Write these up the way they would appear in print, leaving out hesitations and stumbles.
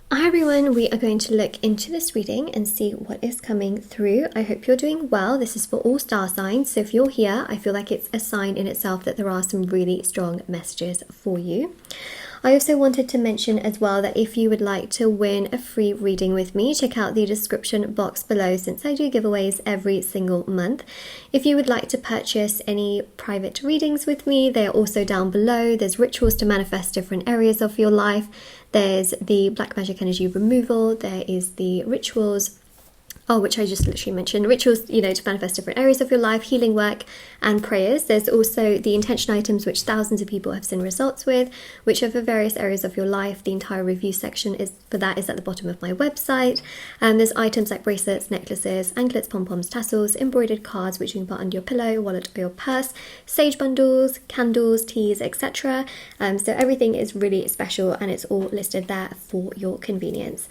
Hi everyone, we are going to look into this reading and see what is coming through. I hope you're doing well. This is for all star signs, so if you're here, I feel like it's a sign in itself that there are some really strong messages for you. I also wanted to mention as well that if you would like to win a free reading with me, check out the description box below since I do giveaways every single month. If you would like to purchase any private readings with me, they are also down below. There's rituals to manifest different areas of your life. There's the black magic energy removal. There is the rituals, which I just literally mentioned, rituals, to manifest different areas of your life, healing work and prayers. There's also the intention items, which thousands of people have seen results with, which are for various areas of your life. The entire review section is at the bottom of my website. There's items like bracelets, necklaces, anklets, pom-poms, tassels, embroidered cards, which you can put under your pillow, wallet or your purse, sage bundles, candles, teas, etc. So everything is really special and it's all listed there for your convenience.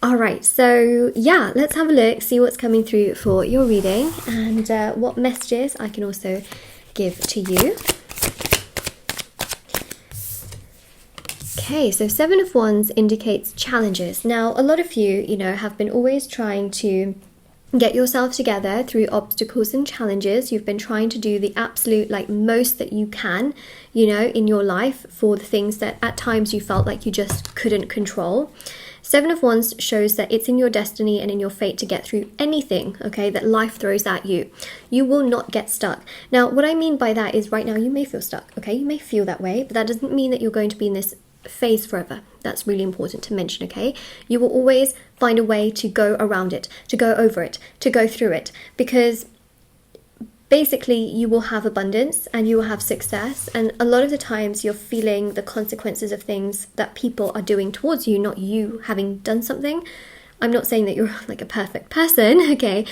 Alright, so yeah, let's have a look, see what's coming through for your reading and what messages I can also give to you. Okay, so Seven of Wands indicates challenges. Now, a lot of you, have been always trying to get yourself together through obstacles and challenges. You've been trying to do the absolute most that you can, in your life for the things that at times you felt like you just couldn't control. Seven of Wands shows that it's in your destiny and in your fate to get through anything, okay, that life throws at you. You will not get stuck. Now, what I mean by that is right now you may feel stuck, okay? You may feel that way, but that doesn't mean that you're going to be in this phase forever. That's really important to mention, okay? You will always find a way to go around it, to go over it, to go through it, because basically you will have abundance and you will have success, and a lot of the times you're feeling the consequences of things that people are doing towards you, not you having done something. I'm not saying that you're like a perfect person, okay?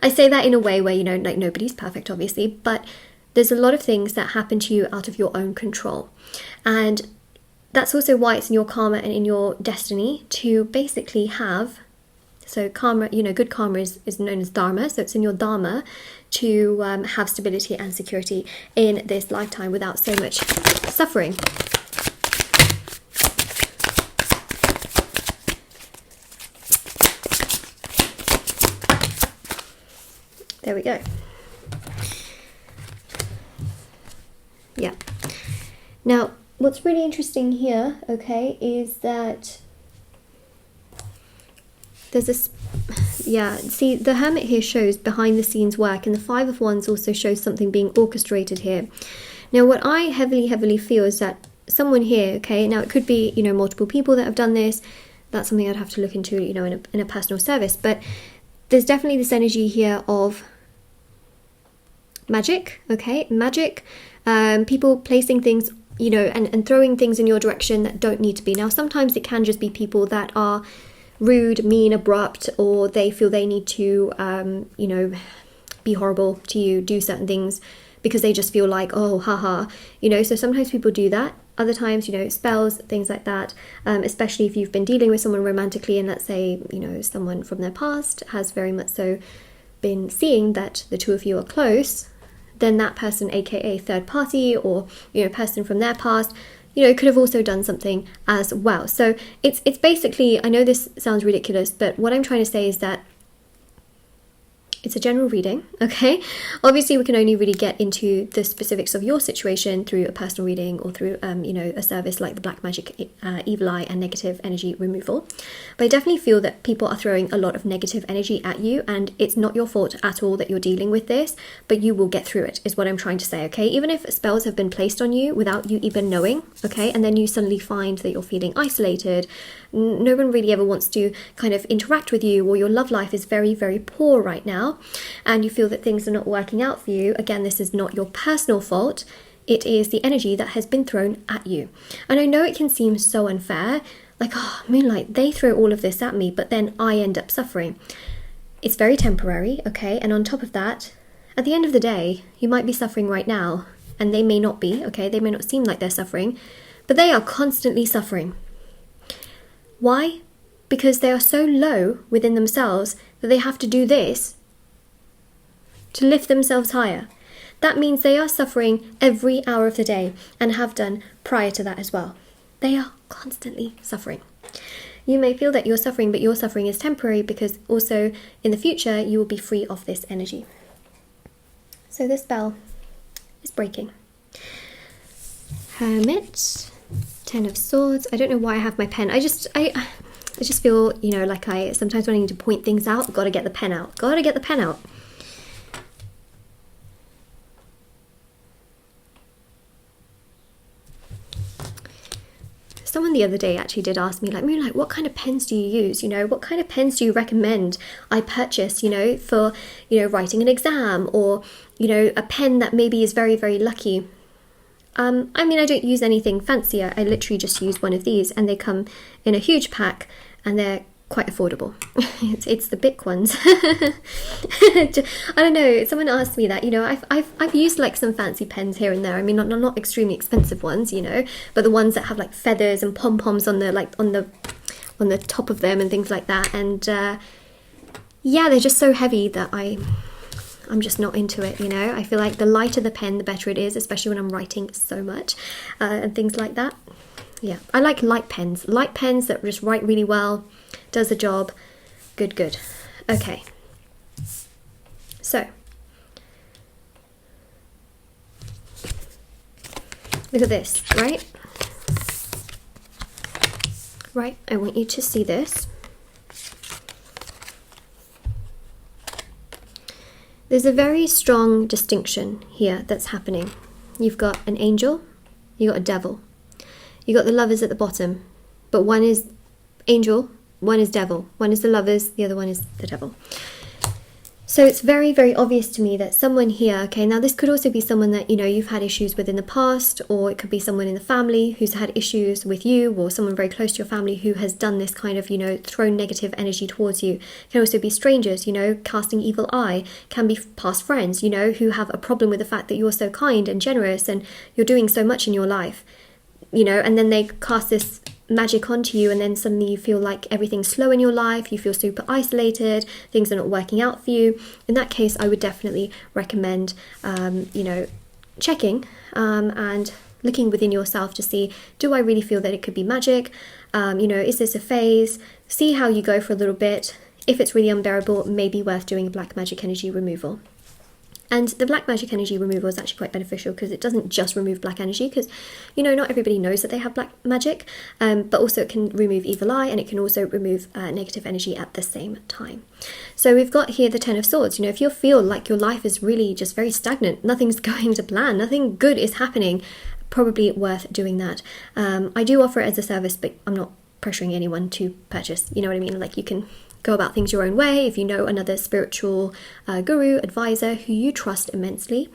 I say that in a way where, nobody's perfect, obviously, but there's a lot of things that happen to you out of your own control. And that's also why it's in your karma and in your destiny to basically have, so karma, good karma is known as dharma, so it's in your dharma to have stability and security in this lifetime without so much suffering. There we go. Yeah. Now, what's really interesting here, okay, is that there's this, see, the Hermit here shows behind the scenes work, and the Five of Wands also shows something being orchestrated here. Now, what I heavily feel is that someone here, okay, now it could be, multiple people that have done this. That's something I'd have to look into, in a personal service, but there's definitely this energy here of magic, okay, magic, people placing things, and throwing things in your direction that don't need to be. Now, sometimes it can just be people that are rude, mean, abrupt, or they feel they need to, be horrible to you, do certain things because they just feel like, oh, haha, so sometimes people do that. Other times, spells, things like that, especially if you've been dealing with someone romantically and let's say, someone from their past has very much so been seeing that the two of you are close, then that person, aka third party or, person from their past, could have also done something as well. So it's basically, I know this sounds ridiculous, but what I'm trying to say is that it's a general reading, okay? Obviously, we can only really get into the specifics of your situation through a personal reading or through, a service like the Black Magic, Evil Eye and Negative Energy Removal. But I definitely feel that people are throwing a lot of negative energy at you, and it's not your fault at all that you're dealing with this, but you will get through it, is what I'm trying to say, okay? Even if spells have been placed on you without you even knowing, okay? And then you suddenly find that you're feeling isolated, no one really ever wants to kind of interact with you, or your love life is very, very poor right now, and you feel that things are not working out for you. Again, this is not your personal fault. It is the energy that has been thrown at you. And I know it can seem so unfair, like, oh, Moonlight, they throw all of this at me, but then I end up suffering. It's very temporary, okay? And on top of that, at the end of the day, you might be suffering right now, and they may not be, okay? They may not seem like they're suffering, but they are constantly suffering. Why? Because they are so low within themselves that they have to do this to lift themselves higher. That means they are suffering every hour of the day and have done prior to that as well. They are constantly suffering. you may feel that you're suffering, but your suffering is temporary, because also in the future you will be free of this energy. So this spell is breaking. Hermit, Ten of Swords. I don't know why I have my pen. I just feel, you know, like sometimes when I need to point things out, I've got to get the pen out. Got to get the pen out. Someone the other day actually did ask me, like, Moonlight, what kind of pens do you use? You know, what kind of pens do you recommend I purchase, you know, for, you know, writing an exam, or, you know, a pen that maybe is very, very lucky. I mean, I don't use anything fancier. I literally just use one of these, and they come in a huge pack, and they're quite affordable. it's the big ones. I don't know, someone asked me that, you know, I've used like some fancy pens here and there. I mean, not extremely expensive ones, you know, but the ones that have like feathers and pom-poms on the, like, on the top of them and things like that. And yeah, they're just so heavy that I'm just not into it, you know. I feel like the lighter the pen, the better it is, especially when I'm writing so much and things like that. Yeah, I like light pens that just write really well, does the job. Good. Okay, so look at this, right, I want you to see this. There's a very strong distinction here that's happening. You've got an angel, you've got a devil. You got the lovers at the bottom, but one is angel, one is devil. One is the lovers, the other one is the devil. So it's very, very obvious to me that someone here, okay, now this could also be someone that, you know, you've had issues with in the past, or it could be someone in the family who's had issues with you, or someone very close to your family who has done this kind of, you know, thrown negative energy towards you. It can also be strangers, you know, casting evil eye. Can be past friends, you know, who have a problem with the fact that you're so kind and generous and you're doing so much in your life, you know, and then they cast this magic onto you, and then suddenly you feel like everything's slow in your life, you feel super isolated, things are not working out for you. In that case, I would definitely recommend you know, checking and looking within yourself to see, do I really feel that it could be magic? You know, is this a phase? See how you go for a little bit. If it's really unbearable, it may be worth doing a black magic energy removal. And the black magic energy removal is actually quite beneficial, because it doesn't just remove black energy, because, you know, not everybody knows that they have black magic, but also it can remove evil eye, and it can also remove negative energy at the same time. So we've got here the Ten of Swords. You know, if you feel like your life is really just very stagnant, nothing's going to plan, nothing good is happening, probably worth doing that. I do offer it as a service, but I'm not pressuring anyone to purchase, you know what I mean? Like, you can go about things your own way. If you know another spiritual guru, advisor who you trust immensely,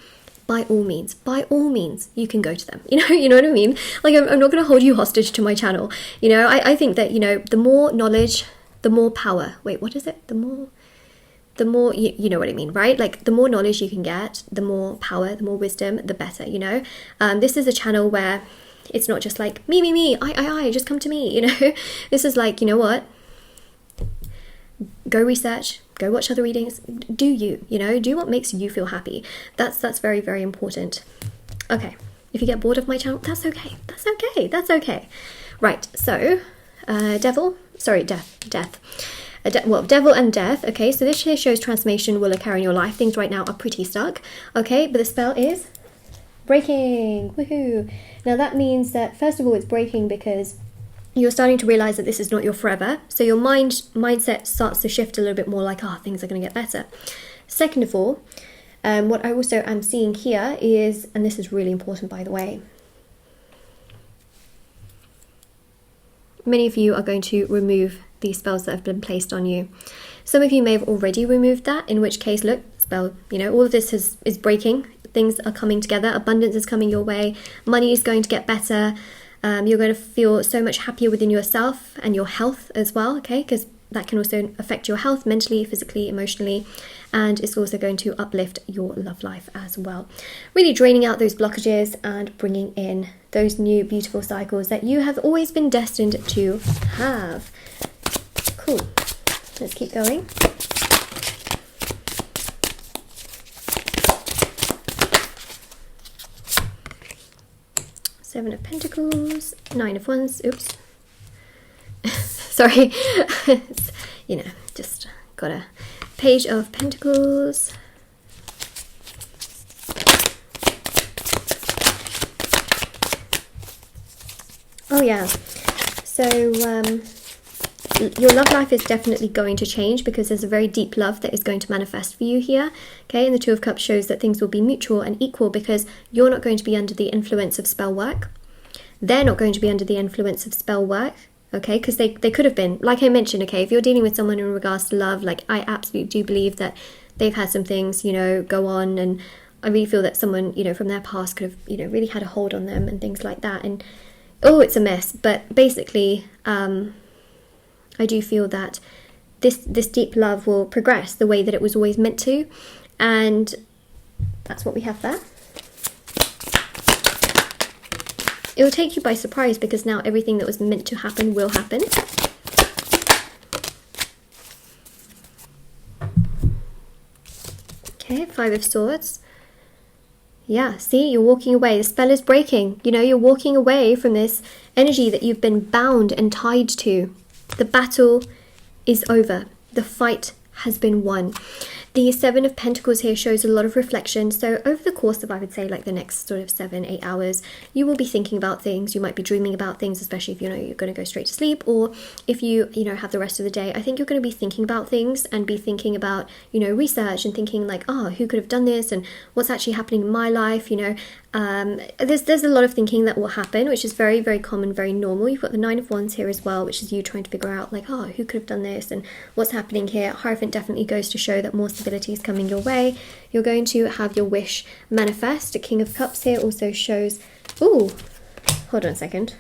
by all means, you can go to them. You know what I mean? Like, I'm not going to hold you hostage to my channel. You know, I think that, you know, the more knowledge, the more power. Wait, what is it? The more, you know what I mean, right? Like, the more knowledge you can get, the more power, the more wisdom, the better, you know? This is a channel where it's not just like, me, I, just come to me, you know? This is like, you know what? Go research, go watch other readings, do you know, do what makes you feel happy. That's very, very important. Okay, if you get bored of my channel, that's okay. Right, so devil and death. Okay, so this here shows transformation will occur in your life. Things right now are pretty stuck, okay, but the spell is breaking. Woohoo! Now that means that, first of all, it's breaking because you're starting to realize that this is not your forever. So your mindset starts to shift a little bit more, like, things are going to get better. Second of all, what I also am seeing here is, and this is really important, by the way, many of you are going to remove these spells that have been placed on you. Some of you may have already removed that, in which case, look, spell, you know, all of this is breaking. Things are coming together. Abundance is coming your way. Money is going to get better. You're going to feel so much happier within yourself and your health as well, okay? Because that can also affect your health mentally, physically, emotionally, and it's also going to uplift your love life as well. Really draining out those blockages and bringing in those new beautiful cycles that you have always been destined to have. Cool. Let's keep going. Seven of Pentacles, Nine of Wands, oops. Sorry. You know, just got a Page of Pentacles. Oh yeah, so your love life is definitely going to change because there's a very deep love that is going to manifest for you here. Okay, and the Two of Cups shows that things will be mutual and equal because you're not going to be under the influence of spell work. They're not going to be under the influence of spell work. Okay, because they could have been. Like I mentioned, okay, if you're dealing with someone in regards to love, like I absolutely do believe that they've had some things, you know, go on, and I really feel that someone, you know, from their past could have, you know, really had a hold on them and things like that. And oh, it's a mess. But basically, I do feel that this deep love will progress the way that it was always meant to, and that's what we have there. It will take you by surprise because now everything that was meant to happen will happen. Okay, Five of Swords. Yeah, see, you're walking away. The spell is breaking. You know, you're walking away from this energy that you've been bound and tied to. The battle is over. The fight has been won. The Seven of Pentacles here shows a lot of reflection. So over the course of, I would say, like the next sort of 7-8 hours, you will be thinking about things. You might be dreaming about things, especially if you know you're going to go straight to sleep, or if you know, have the rest of the day. I think you're going to be thinking about things and be thinking about, you know, research and thinking like, oh, who could have done this and what's actually happening in my life, you know. There's a lot of thinking that will happen, which is very, very common, very normal. You've got the Nine of Wands here as well, which is you trying to figure out like, oh, who could have done this and what's happening here. Hierophant definitely goes to show that more stability is coming your way. You're going to have your wish manifest. The King of Cups here also shows, ooh, hold on a second.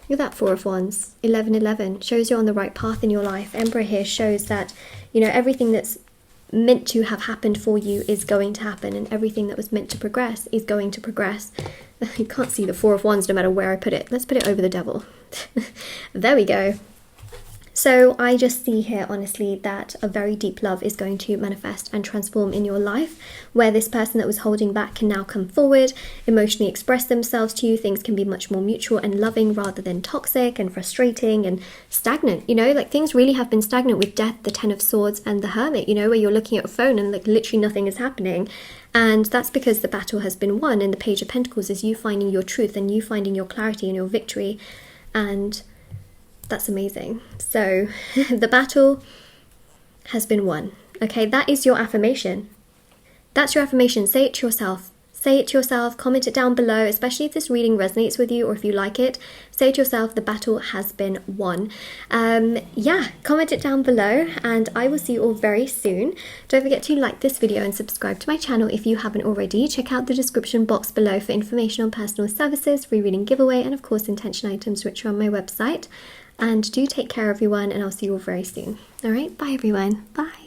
Look at that, Four of Wands, 11-11, shows you're on the right path in your life. Emperor here shows that, you know, everything that's meant to have happened for you is going to happen, and everything that was meant to progress is going to progress. You can't see the Four of Wands no matter where I put it. Let's put it over the Devil. There we go. So I just see here, honestly, that a very deep love is going to manifest and transform in your life, where this person that was holding back can now come forward, emotionally express themselves to you. Things can be much more mutual and loving rather than toxic and frustrating and stagnant. You know, like things really have been stagnant with Death, the Ten of Swords, and the Hermit, you know, where you're looking at a phone and like literally nothing is happening. And that's because the battle has been won, and the Page of Pentacles is you finding your truth and you finding your clarity and your victory. And that's amazing. So the battle has been won. Okay, that is your affirmation. That's your affirmation. Say it to yourself. Say it to yourself. Comment it down below, especially if this reading resonates with you or if you like it. Say to yourself, the battle has been won. Yeah, comment it down below, and I will see you all very soon. Don't forget to like this video and subscribe to my channel if you haven't already. Check out the description box below for information on personal services, free reading giveaway, and of course intention items which are on my website. And do take care, everyone, and I'll see you all very soon. All right, bye everyone. Bye.